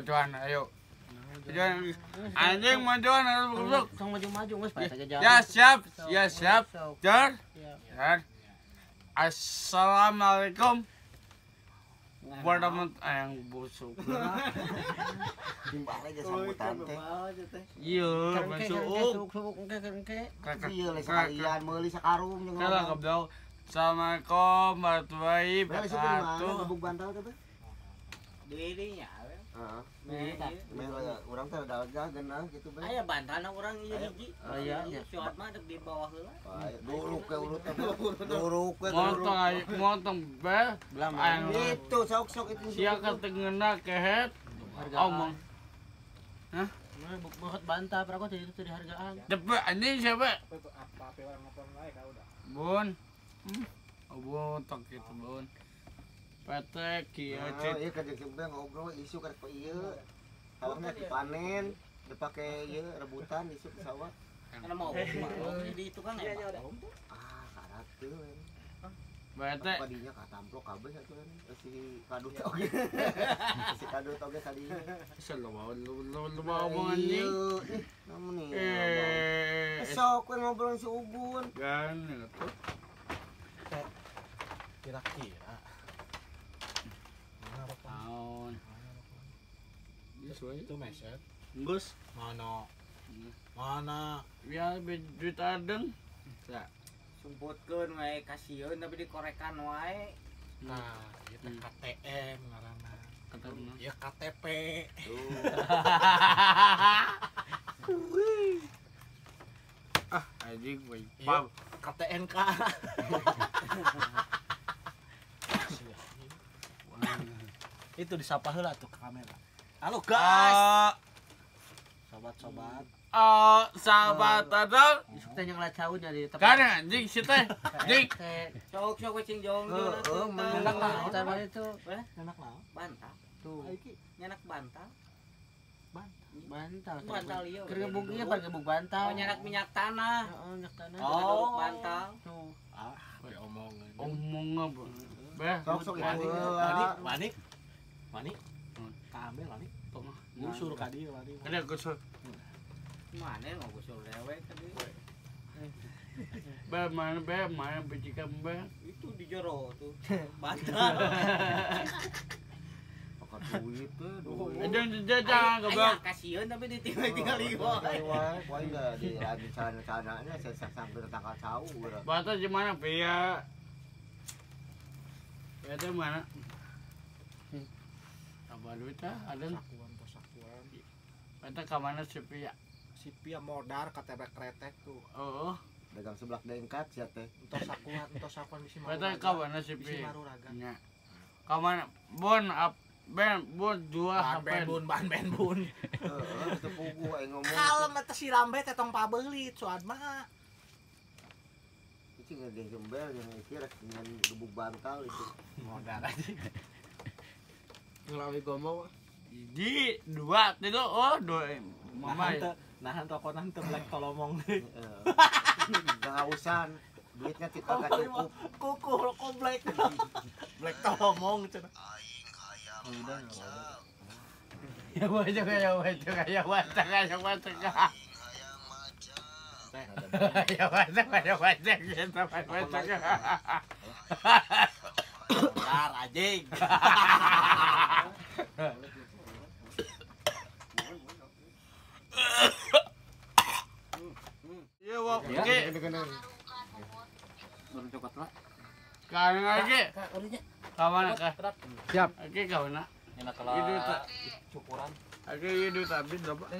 Majuan, ayo. Anjing majuan, duduk. Maju-maju mas, Ya siap, ya siap. Jar. Assalamualaikum. Warahmatullahi yang busuk. Timbal aja sambutan teh. Iya, masuk. Iya le sekalian meuli sakarung jeung Kalau goblok. Assalamualaikum warahmatullahi wabarakatuh. Gebuk bantal teh. Di nya. Heeh. Urang teh dagang geunah kitu bae. Aya bantalna urang ieu hiji. Aya nya. Syot mah di bawah heula. Duruk ke urut teh. Duruk ke. Montong be. Itu sok-sok itu. Sia katengeuna kehet. Omong. Hah? Buat bantal berapa tadi itu dihargaan. Cepet anjing siapa? Bun. Bun tok kitu bun. Petek kieu cek. Ieu ka jeung ngobrol isu ka ieu. Sawahna dipanen, dipake ieu rebutan isu ke sawah. Kana mau di itu kan ya. Karat teu. Petek. Kadinya katamplok kabeh atuh si kadut oge. Si kadut oge kadinya. Lu mau omong anjing. Namun nih. Sok ngobrol si Ugun. Kan atuh. Kira-kira tahun itu meset Gus mana ya duit adeng ya Sumputkeun wae kasieun tapi dikorekan wae. nah itu KTM ngaranna ketemu ya KTP anjing we pap KTNK itu disapa heula tuh ke kamera. Halo guys. Sobat-sobat. Sahabat adol. Isuk teh nyang lacaun nya di tempat. Kan anjing si teh. Anjing. Sok cing jong Enak lah kita itu. Enak naon? Bantal. Tuh. Nyanak bantal. Bantal. Bantal ieu. Keur gebuk ieu pan gebuk bantal. Oh nyanak minyak tanah. Heeh, minyak tanah. Oh, bantal. Tuh. We omongan. Omong apa? Beh, sok Manik. Kaambil manik. Ngusur ka dieu manik. ada gusur. Mana mau gusur dewe tadi. Mana becikan be. Itu di jero tuh. Bantal. Pakai duit tuh. Ada jajang goblok. Kasieun tapi ditinggal ieu. Wah enggak di lagi celana-celananya saya sambil tangkal cau. Bata gimana Pia? Ya ada mana? Apa duit ada? Sakuan. Bata ke mana si Pia? Si Pia modar KTP kretek tuh. Oh. Dagang seblak dengkat sia teh. Entos sakuan bisi maru. Bata ke mana si Bisi Pia? maru raga. Nya. Ke mana? Bon jual HP. Ban ben bun. Heeh, teu pugu aing ngomong. Kalem eta si lambe teh tong pabeulit soad mah. Itu ngegeng gembel yang kira dengan gebuk bantal itu. Modar aja. Ngelawi gomo. Di dua itu dua mama ya. Nahan tokonan teu black tolomong. Heeh. Gausan duitnya kita gak cukup. Kuku rokok black. Black tolomong cenah. Ya wajah. Ya wajah kita wajah. Bentar anjing. Ya oke. Baru cokot lah. Kan lagi. Kawan kah? Siap. Oke kawan. Enak kalau cukuran. Oke hidup tapi berapa?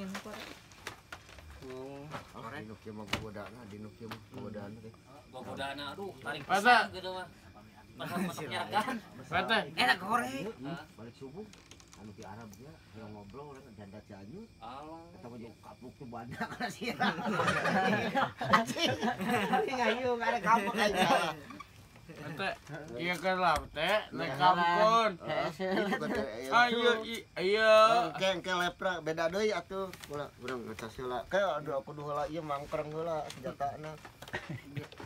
Dinu kieu mah godana, dinu kieu mah godana teh. Gogodana aduh tarik Masa? pisan gitu mah. Masak nyarakan. Bata. Enak goreng. Balik subuh anu di Arab dia yang ngobrol urang janda Cianjur. Allah. Eta mah jeung kapluk teh banyak sia. Anjing ngayu ada kapluk aja. Teh, iya kan lah teh, lekampun. Ayo, ayo. Ke lepra beda deui atuh. Ulah urang ngecas heula. Ke aduh aku duh heula ieu mangkreng heula senjatana.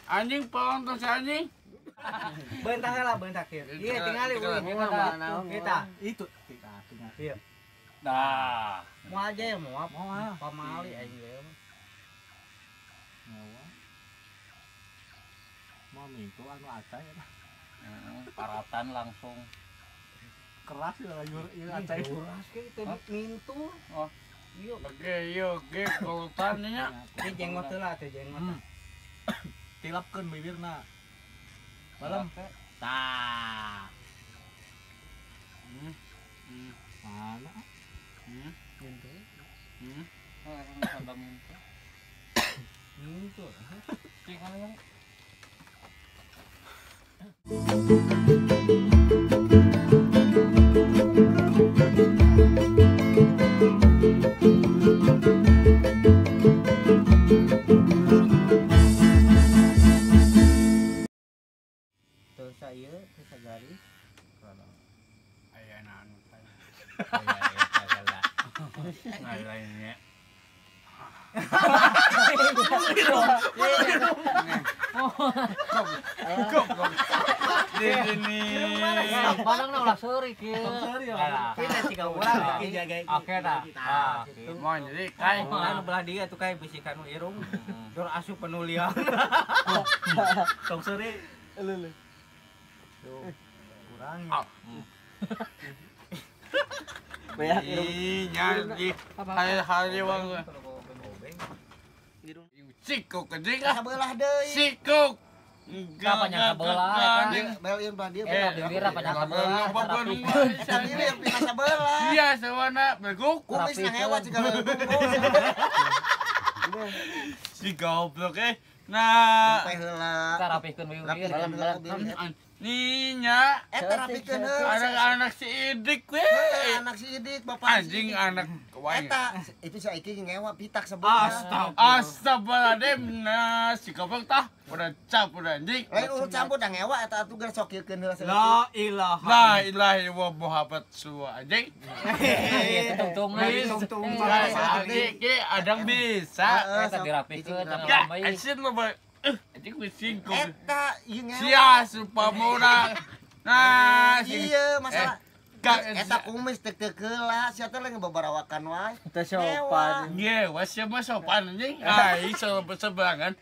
Anjing pelontos anjing. Bentak lah, bentak kieu. Iya, tingali kita. Itu kita tinggal. Iya. Nah, Mau aja ya, mau apa? Pamali aja ya. Mau mintu anu acai ya. paratan langsung. Keras ya yur ieu acai. Keras ke teh mintu. Oh, Yuk, oke, yuk, ge kolutan nya. teh jenggot heula teh jenggot. Tilapkeun bibirna. Balem. Tah. Mana? Mintu. Sabang mintu. Mintu. Tinggal Tuh saya garis. aya anu teh. Nah, lainnya. Ini. Padang na ulah seuri kieu. Kita ciga urang jaga. Oke dah. Mau jadi kai. Anu belah dia tuh kayak bisikan irung. Dor asup penulian. Tong seuri. Lele. Kurangnya. Beak Ih, nyanyi. Hari wang. Sikuk kedik ah. sabelah deui. Sikuk. Kapanya sabelah, Bel ieu bah dia. bibir apa nya sabelah. Tadi yang pina sabelah. Iya, sawana beguk. Kumis nang hewa ciga Si goblok Nah, sampai heula. Kita rapihkeun bibir. ninya Eta rapikeun heula. anak-anak si Idik we. Anak si Idik bapak Anjing anak wae. Eta itu si Aiki ngewa pitak sebelah. Astagfirullahaladzim. Nah, si goblok tah udah cap udah anjing. Lain urut campur dah ngewa eta atuh geus sok kieukeun heula La ilaha. La ilaha illallah Muhammad suwa anjing. Ieu tungtungna. Ki adang bisa. Eta dirapihkeun cenah Ya, baik. asin lo ba. Anjing we singkong. Eta ieu ngewa. Sia supamura. Nah, Iya masalah. Kak, Eta kumis teu heula, sia teh lain babarawakan wae. Teu sopan. Ye, wasya mah sopan anjing. Ai seberangan.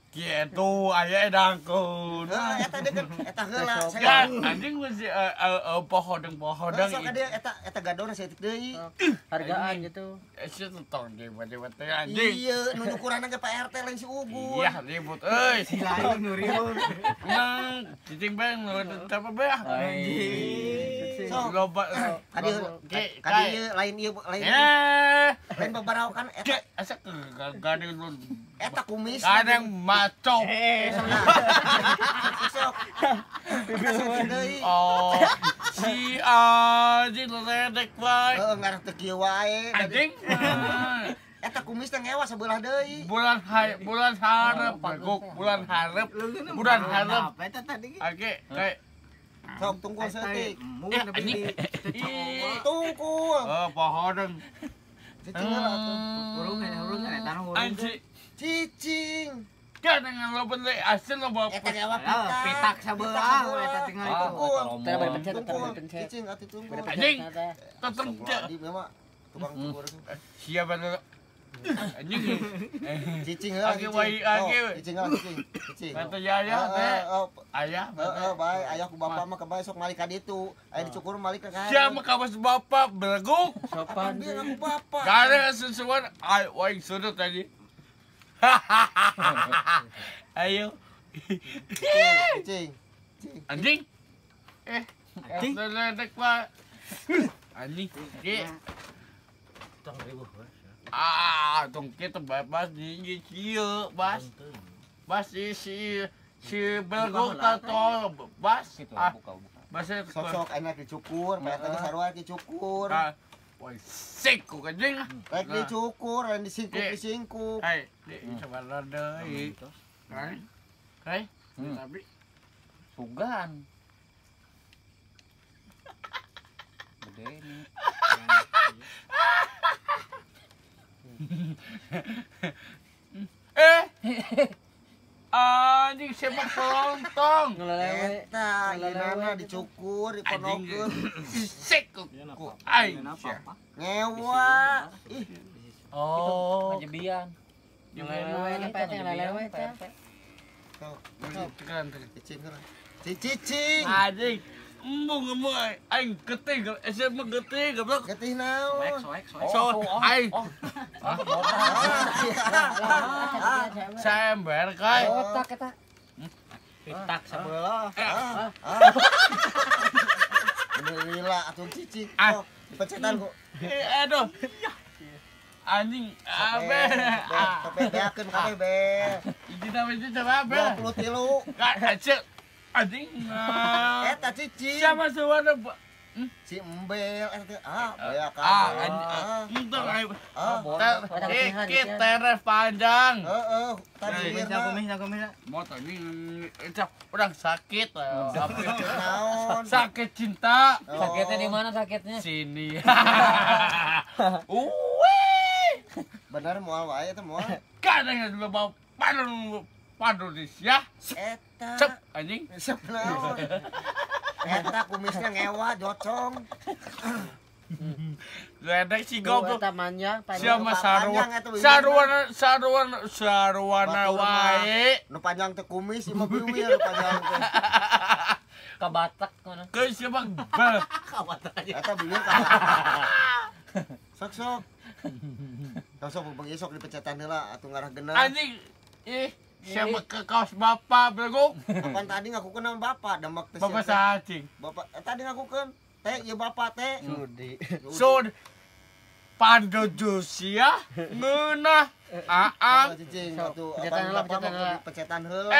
Gitu aya edangkeun. Heeh, eta deukeut eta heula. Ya, anjing masih pohodeng-pohodeng. Sok dia eta gadona saya deui. Hargaan gitu. Sia tong di bade-bade anjing. Iya, nu ukuranna ge Pak RT lain si Ugun. Iya, ribut euy. Lain nu ribut. Nang cicing bang apa beh? Anjing. Sok. Loba. Kadi ieu lain lain babarawakan Ke asa gading lu. eta kumis. Kadang maco. Sok. Deui. Oh, si anjing ledek bae. Heeh, ngarep teu kieu wae. Anjing. Eta kumis teh ngewa sebelah deui. Bulan harap paguk bulan harap. Bulan harap. Eta tadi. Oke, kayak Sok tungkul seutik. anjing. Tungkul. Oh, pohodeng. Cicing heula atuh. Urung eta nu urung. Anjing. Cicing. Kadang lo beli asin lo bawa. Eta ngewa Ah, petak sabelah eta tinggal itu. Tungkul. Teh bari pencet, teh Tungkul. bari pencet. Cicing atuh tungkul. Anjing. Tetep Di memang tukang cukur itu. siapa dulu? Anjing. Cicing heula. Age wae age. Cicing heula cicing. Cicing. Kata yaya teh. Ayah. Bae, ayah ku bapak mah kebae sok malik ka ditu. Aya dicukur malik ka kana. Siapa kawas bapak beleguk? Sopan dia ngaku bapak. Gak ada sesuatu. Ayo, waing sudut tadi. Ayo. Cicing. Cicing. Anjing. Anjing. Ledek pak. Anjing. Ki. Tong kita bas di kieu, bas. Bas si beleguk tato bas. Buka. Bas Sok enak dicukur, bae tadi sarua dicukur. Woi, sik ku anjing. Baik dicukur, lain disingkup. Hai, di sabar deui. Kai. Tapi Pugan. Gede ini. Anjing siapa pelontong? Eta gimana dicukur, diponokeun. Sik ku aing. Ngewa. Ih, Oh, ajebian. Ngelewe teh Pak teh ngelewe teh. cicing heula. Cicing. Anjing. Embung aing getih, SMA getih goblok. Getih naon? So aing. Saya ember kai. Otak eta. Pitak sebelah. Alhamdulillah atuh cicing. Ah. Pecetan kok. Aduh. Anjing abe. Tapi beakeun kabeh be. Iki namanya coba abe. 23. Kak acek. Anjing. Eta cicing. Siapa suara Si Embel eta baya anjing. Untung aing. Heeh. Kita teres panjang. Tadi Kumis. Motor ini orang sakit. naon? Sakit cinta. Sakitnya di mana sakitnya? Sini. Bener moal wae eta moal. Kadang lu bawa padu di sia. Eta. Cep anjing. Sep naon? Eta kumisnya ngewa jocong. Ledek si goblok. Eta manjang Siapa Panjang eta biwirna. sarwana wae. Nu panjang teh kumis imah biwir panjang teh. Kabatak mana? Ke siapa bal. Eta biwir ka. Sok. Sok bang isok dipecetan heula atuh ngarah genah. Anjing. Siapa ke kaos bapak bego? Kapan tadi ngakukeun bapak demek teh. Bapak sacing. Bapak tadi ngakukeun teh ieu bapak teh. Sudi. Sud. Pandu jusia ngeunah. Cicing Sok, atuh pecetan heula, pecetan heula. Pecetan heula.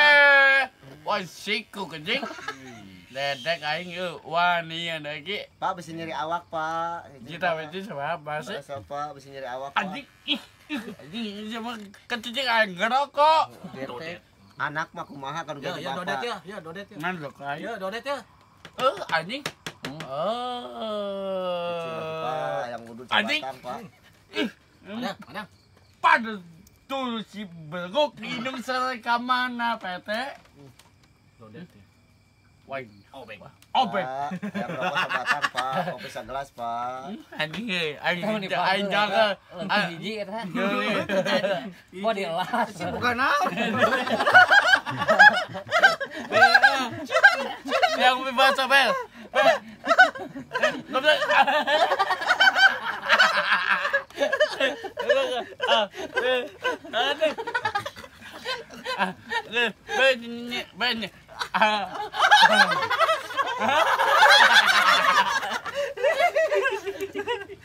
Wah siku kencing. Ledek aing wani ada ge. Pak bisa nyeri awak, Pak. Kita beti sama bahasa. Pak bisa nyeri awak, Pak. Anjing. Anjing sama kencing aing ngerokok. Anak mah kumaha kan udah bapak. Ya dodet ya. Man lo kai. Ya dodet ya. Anjing. Pak, yang kudu Anjing. jabatan, Pak. Mana? Pada tuh si begok hidung serai ka mana pete? Dodet ya. Wah, Obeng. obeng. Pak, yang rokok sebatan, Pak. Kopi segelas, Pak. Anjing aing jaga. Hiji eta. Geuli. Gua dielas. Bukan naon. Yang bahasa bel. Goblok. Banyak.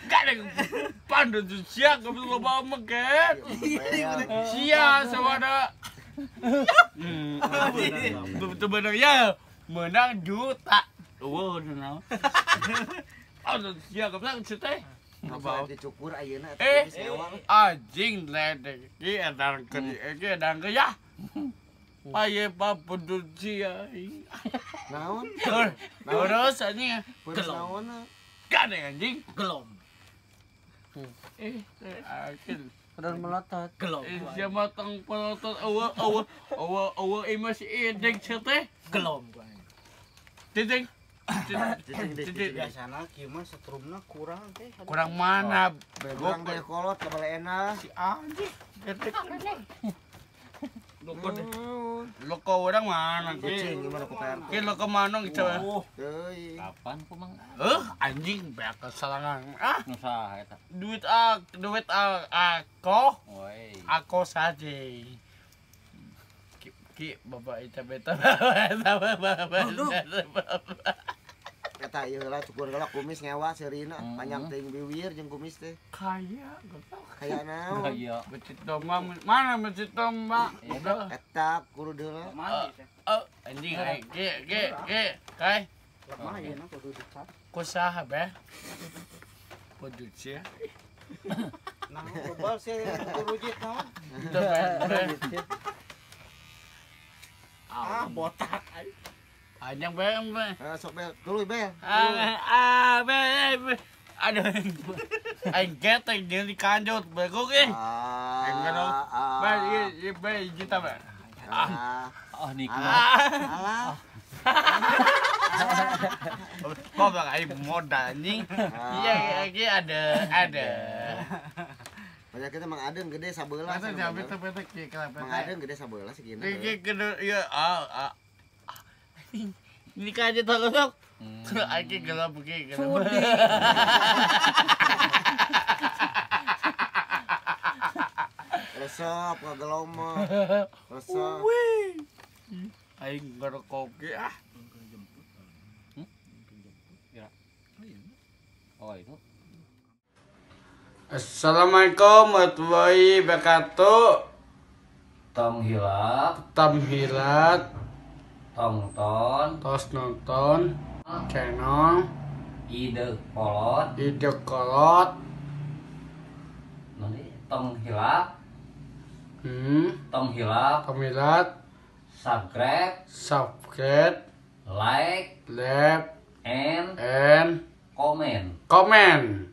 Gak ada pandu tuh sia gak bisa bawa meket. Sia sama ada. Betul benar ya menang juta. Wow, kenal. Aduh sia gak bisa cerita. Bawa dicukur ayeuna Eh, eta sewa. anjing ledek. Ki edang ke ya. Aye papudu sia. Naon? Terus anjing. Beres naon? Gak ada anjing. Gelom. Akil. Udah melotot. Gelom. Siya matang pelotot awa masih edek teh. Gelom. Titik. Biasana kieu mah setrumna kurang teh. Kurang mana Kurang bego teh kolot ka balena. si anjing. Edek. Loko orang mana Kucing ki? gimana ku PRT? Ki loko mana coba? Teuy. Kapan ku mang? Anjing beak kesalangan. Nusa eta. Duit aku. Woi. Aku saja. Ki bapak itu beta. Eta ieu heula cukur heula kumis ngewa seurina panjang teuing biwir jeung kumis teh. Kaya, goblok. Kaya naon? Iya. Becit domba mana becit domba? Udah. Eta kudu heula. Anjing aing ge kai. Lemah ayeuna kudu dicat. Kusaha beh? Kudu cia. Nah, bebal sih kurujit naon. Udah beh. Ah, botak. Anjang bel. Sok bel, dulu bel. Bel. Aduh. Aing geteng jeung dikanjut bego ge. Bel, bel kita bel. Oh nikmat. Alah. Kok bang aing modal anjing. Iya lagi ada. Banyak kita Mang Aden gede sabeula. Masa jambe tepet ki kelapa. Mang Aden gede sabeula segini. Iki gede ya ini kaje tolong. Aing gelap ki gelap. Resep ngagelom mah. Resep. Aing ngerokok ge ah. Oh itu. Assalamualaikum warahmatullahi wabarakatuh. Tong hilap, Tam hilat, tongton, tos nonton, channel, ide kolot, ide kolot, nanti tong hilap, tam hilat, subscribe, like, like, and and comment. comment.